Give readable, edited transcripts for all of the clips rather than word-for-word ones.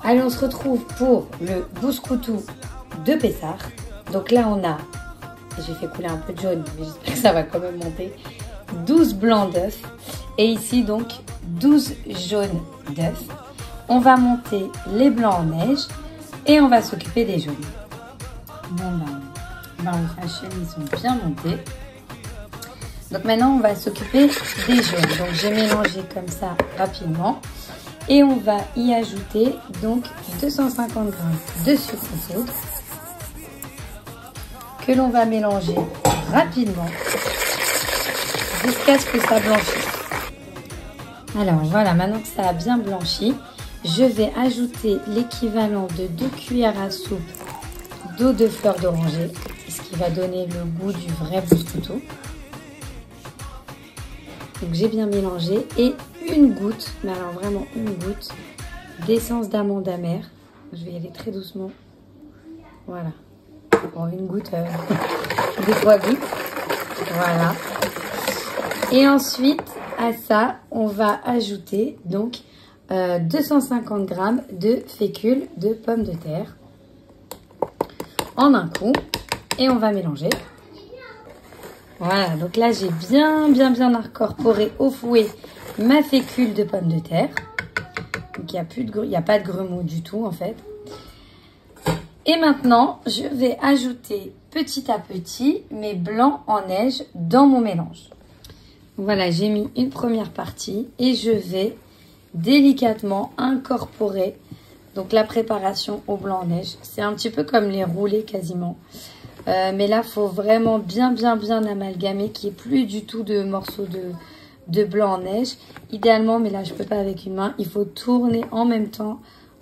Allez, on se retrouve pour le bouscoutou de Pessah. Donc là, on a, j'ai fait couler un peu de jaune, mais j'espère que ça va quand même monter, 12 blancs d'œufs. Et ici, donc, 12 jaunes d'œufs. On va monter les blancs en neige et on va s'occuper des jaunes. Bon, Baruch Hashem, ils sont bien montés. Donc maintenant, on va s'occuper des jaunes. Donc j'ai mélangé comme ça rapidement. Et on va y ajouter donc 250 g de sucre en poudre que l'on va mélanger rapidement jusqu'à ce que ça blanchisse. Alors voilà, maintenant que ça a bien blanchi, je vais ajouter l'équivalent de 2 cuillères à soupe d'eau de fleur d'oranger, ce qui va donner le goût du vrai bouscoutou. Donc j'ai bien mélangé et une goutte, mais alors vraiment une goutte d'essence d'amande amère. Je vais y aller très doucement. Voilà. Bon, une goutte, des 3 gouttes. Voilà. Et ensuite, à ça, on va ajouter donc 250 g de fécule de pommes de terre en un coup. Et on va mélanger. Voilà, donc là j'ai bien incorporé au fouet ma fécule de pommes de terre. Donc il n'y a pas de grumeaux du tout en fait. Et maintenant, je vais ajouter petit à petit mes blancs en neige dans mon mélange. Voilà, j'ai mis une première partie et je vais délicatement incorporer donc la préparation au blanc en neige. C'est un petit peu comme les roulés quasiment. Mais là, il faut vraiment bien amalgamer qu'il n'y ait plus du tout de morceaux de blanc en neige. Idéalement, mais là, je ne peux pas avec une main, il faut tourner en même temps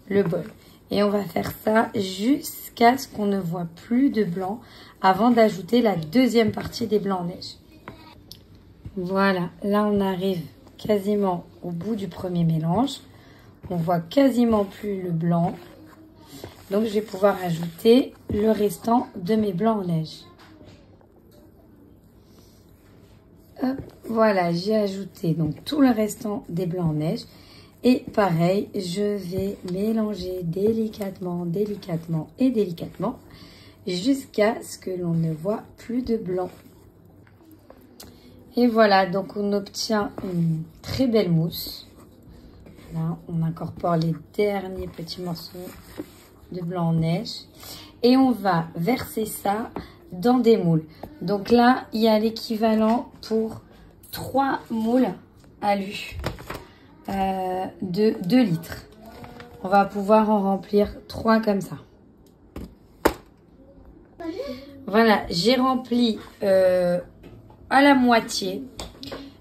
le bol. Et on va faire ça jusqu'à ce qu'on ne voit plus de blanc avant d'ajouter la deuxième partie des blancs en neige. Voilà, là, on arrive quasiment au bout du premier mélange. On voit quasiment plus le blanc. Donc, je vais pouvoir ajouter le restant de mes blancs en neige. Hop, voilà, j'ai ajouté donc tout le restant des blancs en neige. Et pareil, je vais mélanger délicatement jusqu'à ce que l'on ne voit plus de blanc. Et voilà, donc on obtient une très belle mousse. Là, on incorpore les derniers petits morceaux de blanc en neige et on va verser ça dans des moules. Donc là, il y a l'équivalent pour 3 moules alu de 2 litres. On va pouvoir en remplir 3 comme ça. Voilà, j'ai rempli à la moitié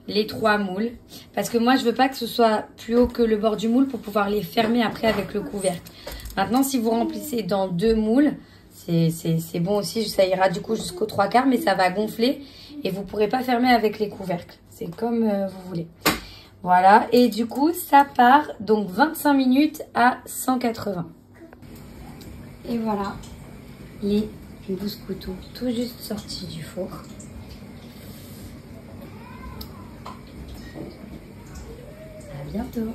les 3 moules parce que moi je veux pas que ce soit plus haut que le bord du moule pour pouvoir les fermer après avec le couvercle. Maintenant, si vous remplissez dans 2 moules, c'est bon aussi, ça ira du coup jusqu'aux 3/4, mais ça va gonfler et vous ne pourrez pas fermer avec les couvercles. C'est comme vous voulez. Voilà, et du coup, ça part donc 25 minutes à 180. Et voilà, les bouscoutou tout juste sortis du four. À bientôt.